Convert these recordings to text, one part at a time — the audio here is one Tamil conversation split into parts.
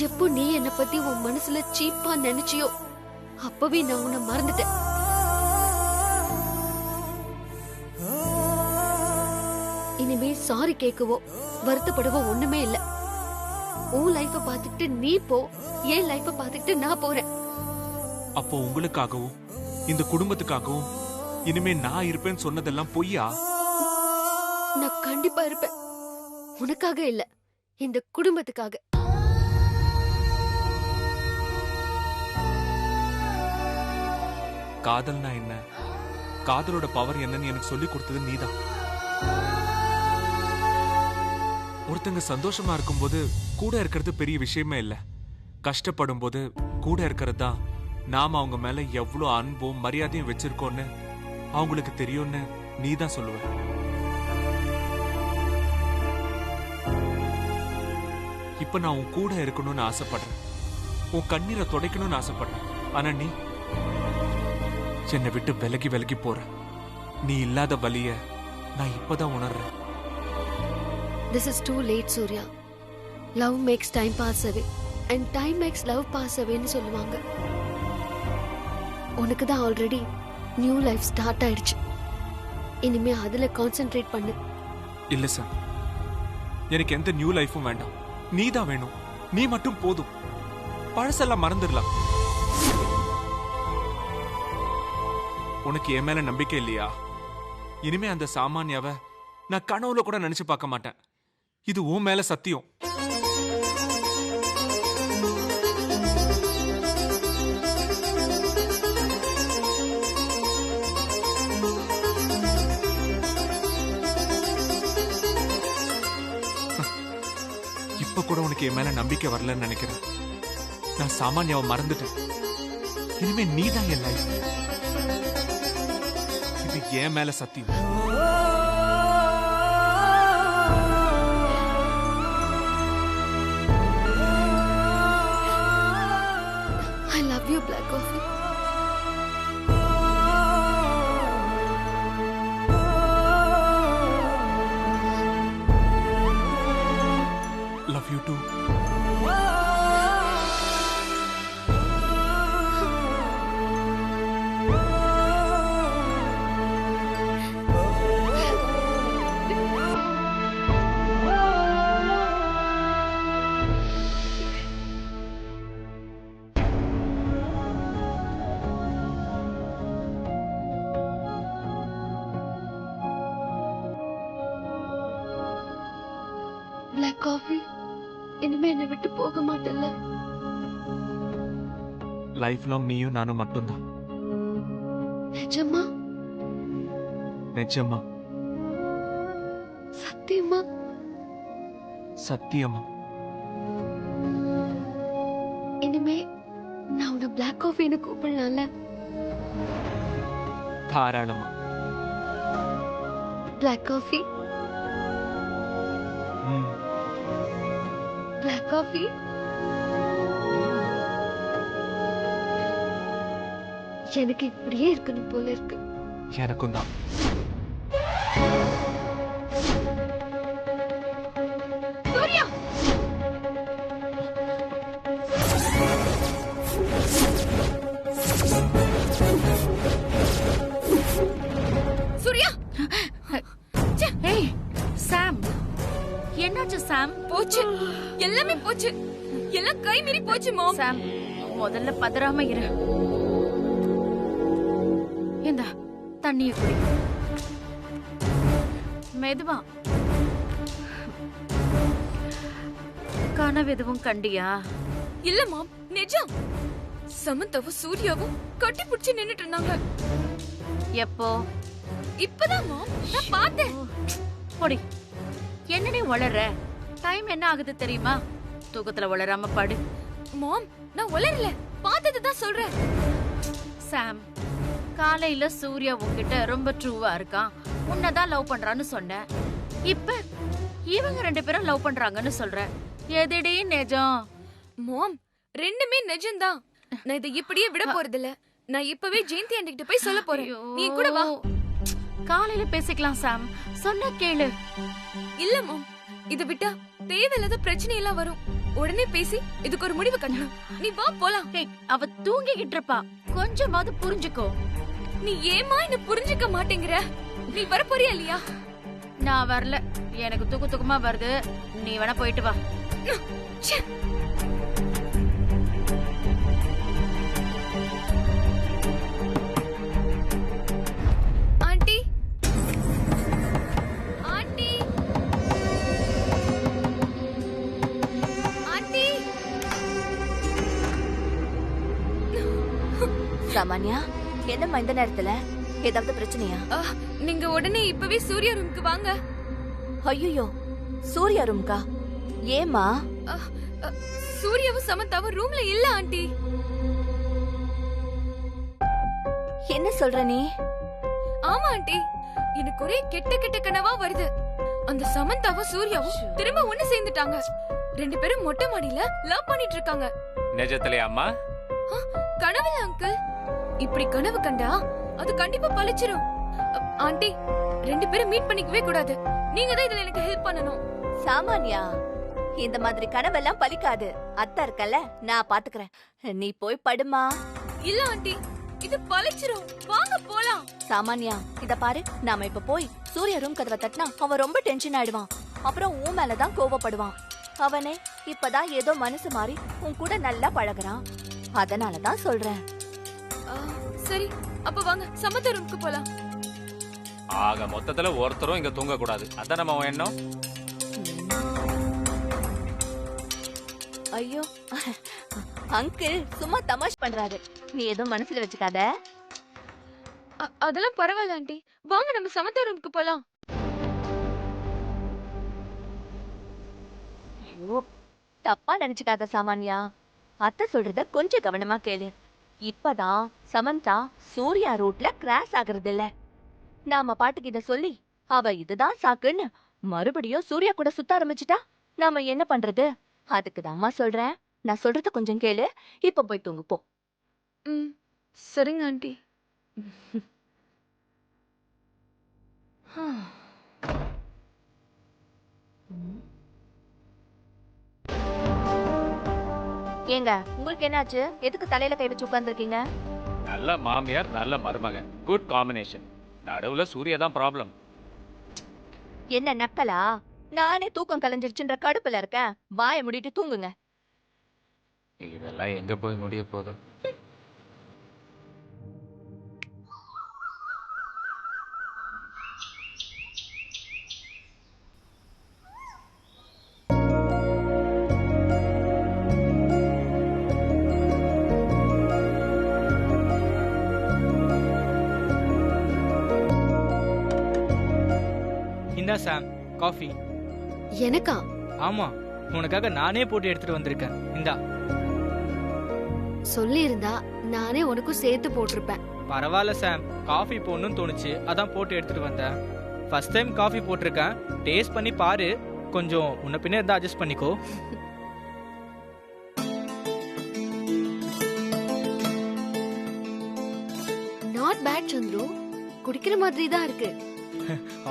எப்போ நீ என்ன பத்தி உன் மனசுல சீப்பா நினைச்சியோ அப்பவே நான் உன்னை மறந்துட்டேன். இனிமே சாரி கேட்கவோ வருத்தப்படவோ ஒண்ணுமே இல்ல. உன் லைஃப பாத்துக்கிட்டு நீ போ, என் லைஃப பாத்துக்கிட்டு நான் போறேன். அப்போ உங்களுக்காகவும் இந்த குடும்பத்துக்காகவும் இனிமே நான் இருப்பேன்னு சொன்னதெல்லாம் பொய்யா? நான் கண்டிப்பா இருப்பேன். உனக்காக இல்ல, இந்த குடும்பத்துக்காக. காதல்னா என்ன, காதலோட பவர் என்னன்னு எனக்கு சொல்லி கொடுத்தது நீதான். ஒருத்தங்க சந்தோஷமா இருக்கும்போது கூட இருக்கிறது பெரிய விஷயமே இல்ல. கஷ்டப்படும் போது கூட இருக்கிறது தான் நாம அவங்க மேல எவ்வளவு அன்பும் மரியாதையும் வச்சிருக்கோன்னு அவங்களுக்கு தெரியும்னு நீதான் சொல்லுவ. இப்ப நான் உன் கூட இருக்கணும்னு ஆசைப்படுறேன், உன் கண்ணீரை துடைக்கணும்னு ஆசைப்படுறேன். ஆனா நீ என்னை விட்டு விலகி விலகி போற. நீ இல்லாத வலிய நான் இப்பதான் உணர்றேன். This is too late, Surya. Love makes time pass away and time makes love pass away ன்னு சொல்லுவாங்க. உனக்கு தான் ஆல்ரெடி நியூ லைஃப் ஸ்டார்ட் ஆயிடுச்சு. இனிமே அதுல கான்சென்ட்ரேட் பண்ணு. இல்ல சார், எனக்கு எந்த நியூ லைஃபும் வேண்டாம். நீ தான் வேணும். நீ மட்டும் போதும். பழசெல்லாம் மறந்துடலாம். உனக்கு என் மேல நம்பிக்கை இல்லையா? இனிமே அந்த சாமானியாவ நான் கனவுல கூட நினைச்சு பார்க்க மாட்டேன். இது உன் மேல சத்தியம். இப்ப கூட உனக்கு என் மேல நம்பிக்கை வரலன்னு நினைக்கிறேன். நான் சாமானியாவை மறந்துட்டேன். இனிமே நீ தான் என் லைஃப். இது என் மேல சத்தியம். I love you, Black Coffee. Love you too. Black Coffee, இனிமே என்னை விட்டு போக மாட்டேல்ல? லைஃப் லாங் நீயும் நானும் மட்டும்தான். நிஜமா? நிஜமா? சத்தியமா? சத்தியமா? இனிமே நான் உன்னை Black Coffeeன்னு கூப்பிடலாம்ல? தாராளமா. Black Coffee? Black Coffee? எனக்கு இப்படியே இருக்கணும் போல இருக்கு. எனக்கும் தான். சூர்யா! சூர்யா! ஏய் சாம், என்னாச்சு சாம்? போச்சு, எல்லாமே போச்சு. எல்லாம் கை மீறி போச்சு மாம். சாம், முதல்ல பதறாம இரு. இந்த தண்ணிய குடி. மெதுவா. கனவு எதுவும் கண்டியா? இல்ல மாம், நிஜம். சமந்தாவும் சூர்யாவும் கட்டி பிடிச்சு நின்னுட்டு இருந்தாங்க. எப்போ? இப்பதான் மாம் நான் பார்த்தேன். போடி. என்னடி வளர்ற? டைம் என்ன ஆகுது தெரியுமா? தூக்கத்துல வளராம படு. மாம் நான் உளறல, பார்த்ததுதான் சொல்றேன். சாம், காலையில சூர்யா உன்கிட்ட ரொம்ப ட்ரூவா இருக்கான், உன்னதான் லவ் பண்றான்னு சொன்ன. இப்ப இவங்க ரெண்டு பேரும் லவ் பண்றாங்கன்னு சொல்ற. எதுடி நிஜம்? மாம் ரெண்டுமே நிஜம்தான். நான் இதை இப்படியே விட போறது இல்ல. நான் இப்பவே ஜெயந்தி ஆண்டி கிட்ட போய் சொல்ல போறேன். நீ கூட வா. காலையில பேசிக்கலாம் சாம், சொன்ன கேளு. இல்ல மாம், இதை விட்டா தேவையில்லாத பிரச்சனை எல்லாம் வரும். உடனே பேசி இதுக்கு ஒரு முடிவு கட்டணும். நீ வா போலாம். ஏய், அவ தூங்கிக்கிட்டு இருப்பா, கொஞ்சமாவது புரிஞ்சுக்கோ. நீ ஏமா என்ன புரிஞ்சுக்க மாட்டேங்கிற? நீ வர போறியா இல்லையா? நான் வரல, எனக்கு தூக்கமா வருது. நீ வேணா போயிட்டு வா. ச்சே. Aunty, aunty, aunty. சாமான்யா, என்னம்மா இந்த நேரத்துல? ஏதாவது பிரச்சனையா? நீங்க உடனே இப்பவே சூர்யா ரூமுக்கு வாங்க. ஐயோ, சூர்யா ரூம்கா? ஏமா? சூர்யாவும் சமந்தாவும் ரூம்ல இல்ல ஆண்டி. என்ன சொல்ற நீ? ஆமா ஆண்டி, எனக்கு ஒரே கெட்ட கெட்ட கனவா வருது. அந்த சமந்தாவும் சூர்யாவும் திரும்ப ஒண்ணு சேர்ந்துட்டாங்க. 2 பேரும் மொட்டை மாடியில லவ் பண்ணிட்டு இருக்காங்க. நிஜத்திலே அம்மா? கனவுல அங்கிள். இப்படி கனவு கண்டா அது கண்டிப்பா பழிச்சிரும். ஆண்டி, 2 பேரும் மீட் பண்ணிக்கவே கூடாது. நீங்க தான் இதுல எனக்கு ஹெல்ப் பண்ணணும். சாமான்யா, இந்த மாதிரி கனவெல்லாம் பலிக்காது. அத்தா இருக்கல, நான் பாத்துக்கிறேன். நீ போய் படுமா. இல்ல ஆண்டி, இது பழிச்சிரும். வாங்க போலாம். சாமான்யா, இத பாரு, நாம இப்ப போய் சூர்யா ரூம் கதவை தட்டினா அவன் ரொம்ப டென்ஷன் ஆயிடுவான். அப்புறம் உன் மேலதான் கோவப்படுவான். அவனே இப்பதான் ஏதோ மனசு மாறி உன் கூட நல்லா பழகுறான். அதனாலதான் சொல்றேன். சரி, அப்ப வாங்க சமந்தா ரூமுக்கு போலாம். ஆக மொத்தத்துல ஒருத்தரும் இங்க தூங்க கூடாது. அதான் நம்ம எண்ணம். ஐயோ, அங்கிள் சும்மா தமாஷ் பண்றாரு. நீ எதுவும் மனசுல வச்சுக்காத. அதெல்லாம் பரவாயில்ல ஆண்டி. வாங்க நம்ம சமந்தா ரூமுக்கு போலாம். ஐயோ, தப்பா நினைச்சுக்காத சாமான்யா. அத்தை சொல்றத கொஞ்சம் கவனமா கேளு. இப்பதான் சமந்தா சூர்யா ரூட்ல கிராஸ் ஆகுறது இல்ல. நாம பாட்டுக்கு இத சொல்லி அவ இதுதான் சாக்குன்னு மறுபடியும் சூர்யா கூட சுத்த ஆரம்பிச்சுட்டா நாம என்ன பண்றது? அதுக்குதாம்மா சொல்றேன். நான் சொல்றத கொஞ்சம் கேளு. இப்ப போய் தூங்கு போ. சரிங்க ஆண்டி. ஏங்க, உங்களுக்கு என்னாச்சு? எதுக்கு தலையில கை வச்சு உட்கார்ந்துருக்கீங்க? நல்ல மாமியார், நல்ல மருமகன், குட் காம்பினேஷன். நடுவுல சூர்யா தான் ப்ராப்ளம். என்ன நக்கலா? நானே தூக்கம் கலைஞ்சிருச்சுன்ற கடுப்புல இருக்கேன். வாயை மூடிட்டு தூங்குங்க. இதெல்லாம் எங்க போய் முடிய போதும்? இந்தா சாம், காஃபி. எனக்கா? ஆமா, உனக்காக நானே போட்டு எடுத்துட்டு வந்திருக்கேன். இந்தா. சொல்லி இருந்தா நானே உனக்கும் சேர்த்து போட்டிருப்பேன். பரவாயில்ல சாம், காஃபி போடணும்னு தோணுச்சு, அதான் போட்டு எடுத்துட்டு வந்தேன். ஃபர்ஸ்ட் டைம் காஃபி போட்டிருக்கேன், டேஸ்ட் பண்ணி பாரு. கொஞ்சம் முன்ன பின்ன இருந்தா அட்ஜஸ்ட் பண்ணிக்கோ. நாட் பேட் சந்துரு, குடிக்கிற மாதிரி தான் இருக்கு.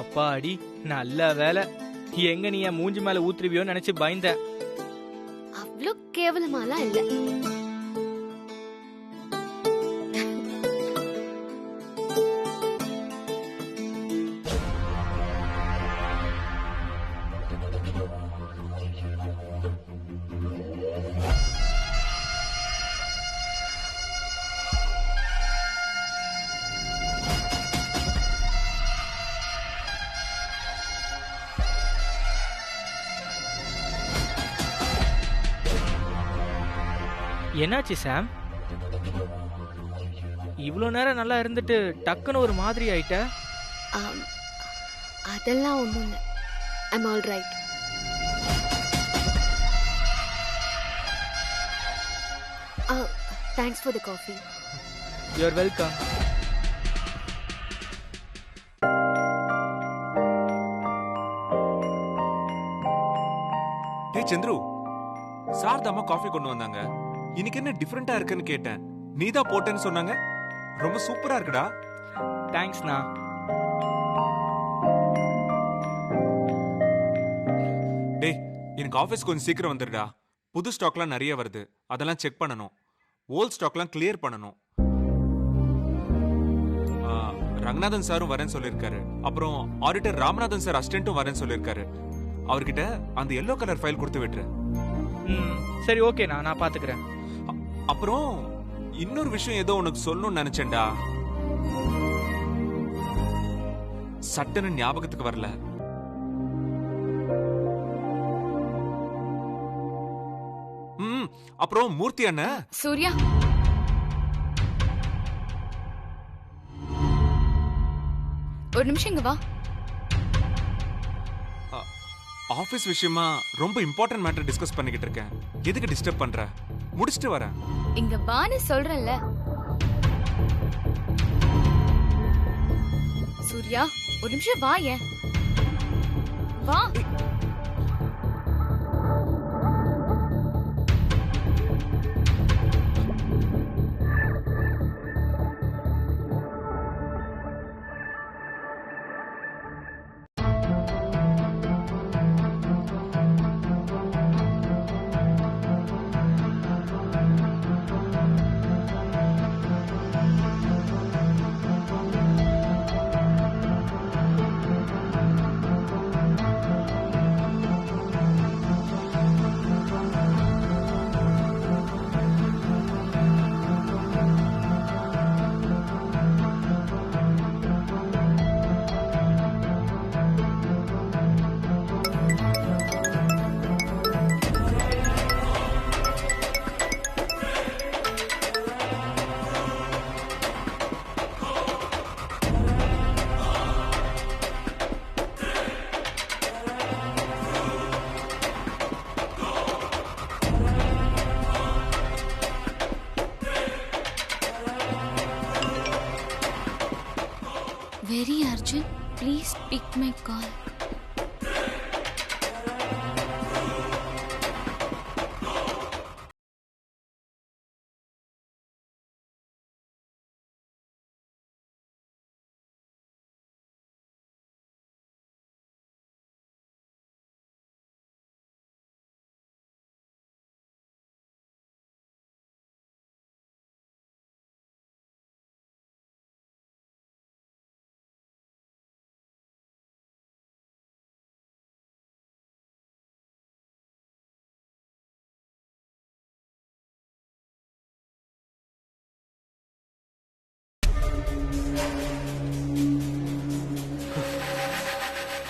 அப்பாடி, நல்ல வேலை. எங்க நீ என் மூஞ்சி மேல ஊத்துருவியோன்னு நினைச்சு பயந்தேன். அவ்வளோ கேவலமாலாம் இல்ல. என்னாச்சு சாம்? இவ்வளோ நேரம் நல்லா இருந்துட்டு டக்குன்னு ஒரு மாதிரி ஆயிட்ட. அதெல்லாம் ஒண்ணும் இல்ல. I'm all right. Thanks for the coffee. You're welcome. டேய் சந்துரு, சார் தாமா காஃபி கொண்டு வந்தாங்க. இன்னைக்கு என்ன டிஃபரெண்டா இருக்குன்னு கேட்டேன். நீதான் போட்டேன்னு சொன்னாங்க. ரொம்ப சூப்பரா இருக்குடா. தேங்க்ஸ்ண்ணா. டேய், எனக்கு ஆபீஸ் கொஞ்சம் சீக்கிரம் வந்துடுடா. புது ஸ்டாக்லாம் நிறைய வருது, அதெல்லாம் செக் பண்ணணும். ஓல்ட் ஸ்டாக்லாம் கிளியர் பண்ணணும். ரங்கநாதன் சாரும் வரேன்னு சொல்லியிருக்காரு. அப்புறம் ஆடிட்டர் ராமநாதன் சார் அசிஸ்டன்ட்டும் வரேன்னு சொல்லியிருக்காரு. அவர்கிட்ட அந்த எல்லோ கலர் ஃபைல் கொடுத்து விட்டுரு. சரி ஓகேண்ணா, நான் பாத்துக்கிறேன். அப்புறம் இன்னொரு விஷயம் ஏதோ உனக்கு சொல்லணும்னு நினைச்சேன்டா, சட்டன்னு ஞாபகத்துக்கு வரல. அப்புறம் மூர்த்தி அண்ணன். சூர்யா, ஒரு நிமிஷம் இங்க வா. ஆபீஸ் விஷயமா ரொம்ப இம்பார்ட்டன்ட் மேட்டர் டிஸ்கஸ் பண்ணிக்கிட்டு இருக்கேன். எதுக்கு டிஸ்டர்ப் பண்ற? முடிச்சிட்டு வரேன். இங்க வான்னு சொல்றேன்ல. சூர்யா, ஒரு நிமிஷம் வா. ஏன் வா. Very urgent. Please pick my call.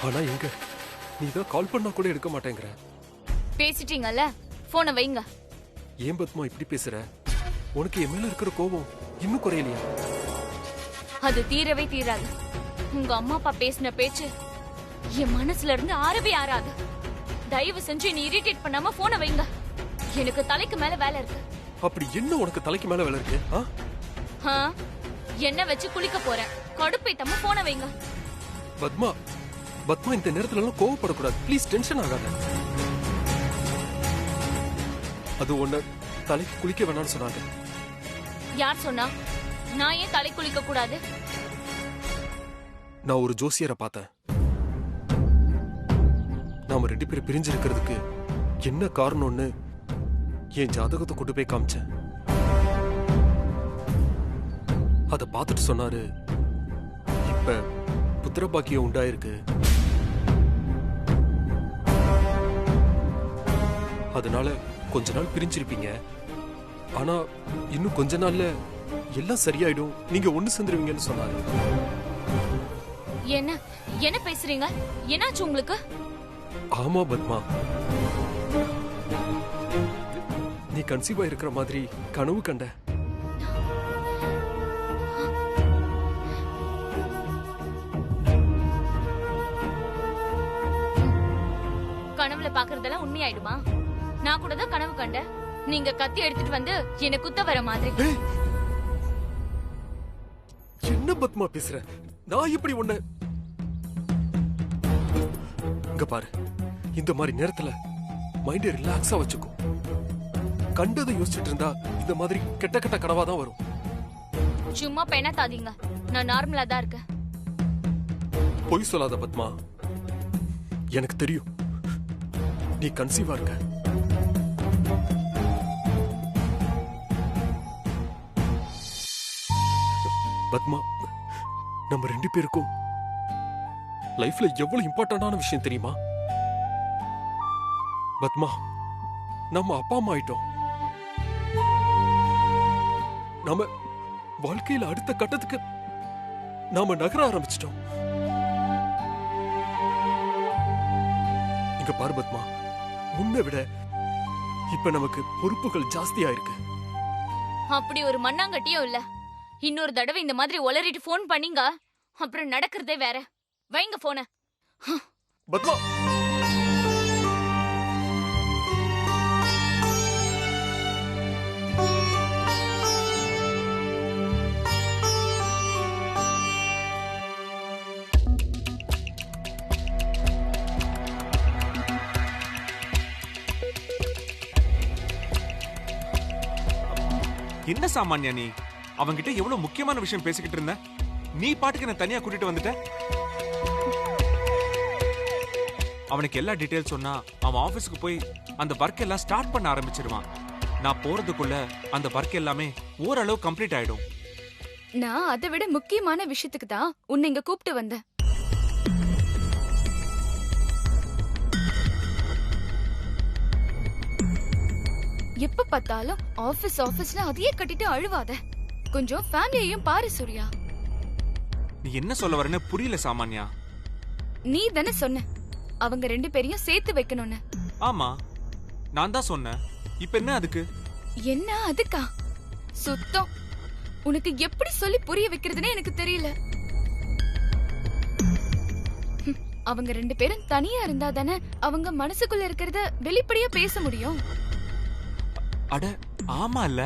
ஆனா எங்க நீ தான் கால் பண்ணா கூட எடுக்க மாட்டேங்கிற. பேசிட்டீங்கல்ல, போனை வைங்க. ஏன் பத்மா இப்படி பேசுற? உனக்கு என் மேல இருக்கிற கோபம் இன்னும் குறையலையா? அது தீரவே தீராது. உங்க அம்மா அப்பா பேசின பேச்சு என் மனசுல இருந்து ஆறவே ஆறாது. தயவு செஞ்சு நீ இரிட்டேட் பண்ணாம போனை வைங்க. எனக்கு தலைக்கு மேல வேலை இருக்கு. அப்படி என்ன உனக்கு தலைக்கு மேல வேலை இருக்கு? என்ன வச்சு குளிக்க போறேன். கடுப்பைத்தம்மா போனை வைங்க. பத்மா, பத்மா இந்த நேரத்துல எல்லாம் கோவப்படக்கூடாது. ப்ளீஸ் டென்ஷன் ஆகாத. அது ஒண்ணு தலைக்கு குளிக்க வேணாம்னு சொன்னாங்க. யார் சொன்னா? நான் ஏன் தலை குளிக்க கூடாது? நான் ஒரு ஜோசியரை பார்த்தேன். நாம 2 பேரும் பிரிஞ்சிருக்கிறதுக்கு என்ன காரணம்னு என் ஜாதகத்தை கொண்டு போய் காமிச்சேன். அத பார்த்துட்டு சொன்னாரு, இப்ப புத்திர பாக்கியம் உண்டாயிருக்கு. அதனால கொஞ்ச நாள் பிரிஞ்சிருப்பீங்க. ஆனா இன்னும் கொஞ்ச நாள்ல எல்லாம் சரியாயிடும், நீங்க ஒண்ணு சேர்ந்துருவீங்கன்னு சொன்னாரு. என்ன என்ன பேசுறீங்க? என்னாச்சு உங்களுக்கு? ஆமா பத்மா, நீ கன்சீவா இருக்கிற மாதிரி கனவு கண்ட. கனவுல பாக்குறதெல்லாம் உண்மையாயிடுமா? நான் கூட தான் கனவு கண்டேன். நீங்க கத்தி எடுத்துட்டு வந்து என்ன குத்த வர மாதிரி. என்ன பத்மா பேசுற? நான் எப்படி உன்ன? இங்க பாரு, இந்த மாதிரி நேரத்துல மைண்ட் ரிலாக்ஸா வச்சுக்கோ. கண்டதை யோசிச்சுட்டு இருந்தா இந்த மாதிரி கெட்ட கெட்ட கனவா தான் வரும். சும்மா பெணாத்தாதீங்க, நான் நார்மலா தான் இருக்கேன். பொய் சொல்லாத பத்மா, எனக்கு தெரியும் நீ கன்சீவா இருக்க. பத்மா, நம்ம 2 பேருக்கும் லைஃப்ல எவ்வளவு இம்பார்ட்டன்டான விஷயம் தெரியுமா? பத்மா, நம்ம அப்பா அம்மா ஆயிட்டோம். நாம வாழ்க்கையில அடுத்த கட்டத்துக்கு நாம நகர ஆரம்பிச்சிட்டோம். இங்க பாரு பத்மா, முன்ன விட இப்ப நமக்கு பொறுப்புகள் ஜாஸ்தியா இருக்கு. அப்படி ஒரு மண்ணாங்கட்டியும் இல்ல. இன்னொரு தடவை இந்த மாதிரி உளறிட்டு ஃபோன் பண்ணீங்க, அப்புறம் நடக்கிறதே வேற. வைங்க போன. பத்மா, என்ன சாமான்யா நீ? அவன்கிட்ட எவ்வளவு முக்கியமான விஷயம் பேசிக்கிட்டு இருந்த, நீ பாட்டுக்கு என்ன தனியா கூட்டிட்டு வந்துட்ட. அவனுக்கு எல்லா டீடைல்ஸ் சொன்னா அவன் ஆபீஸ்க்கு போய் அந்த ஒர்க் எல்லாம் ஸ்டார்ட் பண்ண ஆரம்பிச்சிருவான். நான் போறதுக்குள்ள அந்த ஒர்க் எல்லாமே ஓரளவு கம்ப்ளீட் ஆயிடும். நான் அதை விட முக்கியமான விஷயத்துக்கு தான் உன்னை இங்க கூப்பிட்டு வந்தேன். எப்ப பார்த்தாலும் ஆபீஸ்ல அதையே கட்டிட்டு அழுவாத. கொஞ்சம் ஃபேமிலியையும் பாரு சூர்யா. நீ என்ன சொல்ல வரேன்னு புரியல சாமான்யா. நீ தானே சொன்ன அவங்க 2 பேரையும் சேர்த்து வைக்கணும்னு. ஆமா, நான் தான் சொன்னேன். இப்ப என்ன அதுக்கு? என்ன அதுக்கா? சுத்தம். உனக்கு எப்படி சொல்லி புரிய வைக்கிறதுனே எனக்கு தெரியல. அவங்க 2 பேரும் தனியா இருந்தா தானே அவங்க மனசுக்குள்ள இருக்கிறத வெளிப்படையா பேச முடியும். அட ஆமா இல்ல.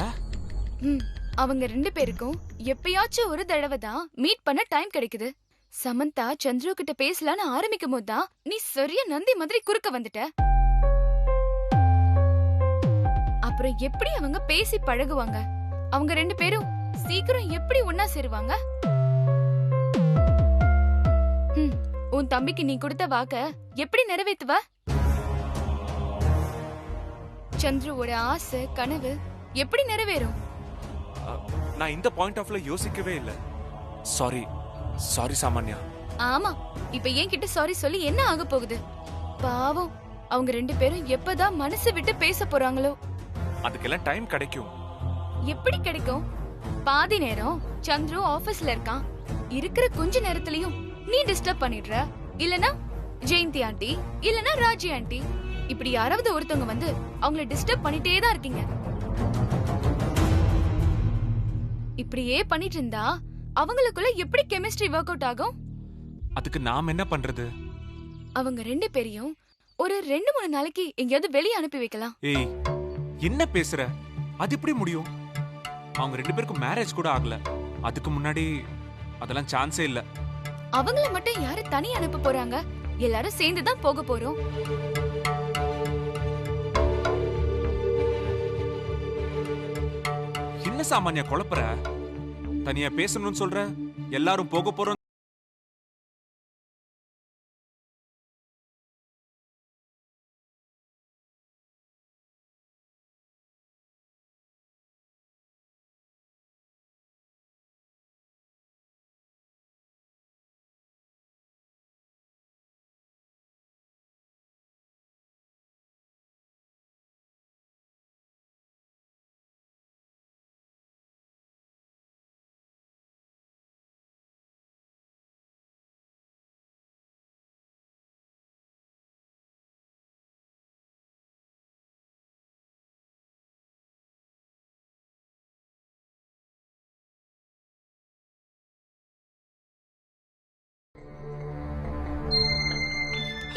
அவங்க 2 பேருக்கும் எப்பயாச்சும் ஒரு தடவை தான் மீட் பண்ண டைம் கிடைக்குது. சமந்தா சந்துரு கிட்ட பேசலான்னு ஆரம்பிக்கும் போதுதான் நீ சரியா நந்தி மாதிரி குறுக்க வந்துட்ட. அப்புறம் எப்படி அவங்க பேசி பழகுவாங்க? அவங்க 2 பேரும் சீக்கிரம் எப்படி ஒன்னா சேருவாங்க? உன் தம்பிக்கு நீ கொடுத்த வாக்க எப்படி நிறைவேத்துவ? சந்துருவோட ஆசை கனவு எப்படி நிறைவேறும்? நான் இந்த பாயிண்ட் ஆஃப்ல யோசிக்கவே இல்ல. சாரி சாமான்யா. ஆமா, இப்ப ஏன் கிட்ட சாரி சொல்லி என்ன ஆக போகுது? பாவம், அவங்க 2 பேரும் எப்பதான் மனசு விட்டு பேச போறாங்களோ. அதுக்கெல்லாம் டைம் கிடைக்கும். எப்படி கிடைக்கும்? பாதி நேரம் சந்துரு ஆபீஸ்ல இருக்கான். இருக்கிற கொஞ்ச நேரத்திலயும் நீ டிஸ்டர்ப் பண்ணிடுற. இல்லனா ஜெயந்தி ஆண்டி, இல்லனா ராஜி ஆண்டி, இப்படி யாராவது ஒருத்தவங்க வந்து அவங்கள டிஸ்டர்ப் பண்ணிட்டே தான் இருக்கீங்க. இப்படியே பண்ணிட்டு இருந்தா அவங்களுக்குள்ள எப்படி கெமிஸ்ட்ரி ஒர்க் அவுட் ஆகும்? அதுக்கு நாம என்ன பண்றது? அவங்க 2 பேரையும் ஒரு 2-3 நாளைக்கு எங்கயாவது வெளியே அனுப்பி வைக்கலாம். ஏய், என்ன பேசுற? அது எப்படி முடியும்? அவங்க 2 பேருக்கும் மேரேஜ் கூட ஆகல. அதுக்கு முன்னாடி அதெல்லாம் சான்ஸே இல்ல. அவங்கள மட்டும் யாரு தனி அனுப்ப போறாங்க? எல்லாரும் சேர்ந்து தான் போக போறோம். என்ன சாமான்யா குழப்பற? தனியா பேசணும்னு சொல்ற, எல்லாரும் போக போறோம்.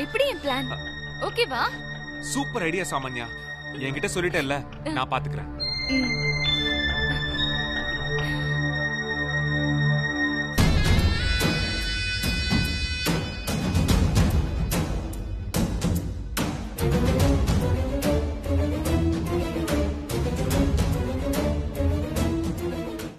எப்படி என் பிளான்? ஓகேவா? Super idea Samanya. என்கிட்ட சொல்லிட்டேல்ல, நான் பாத்துக்கிறேன்.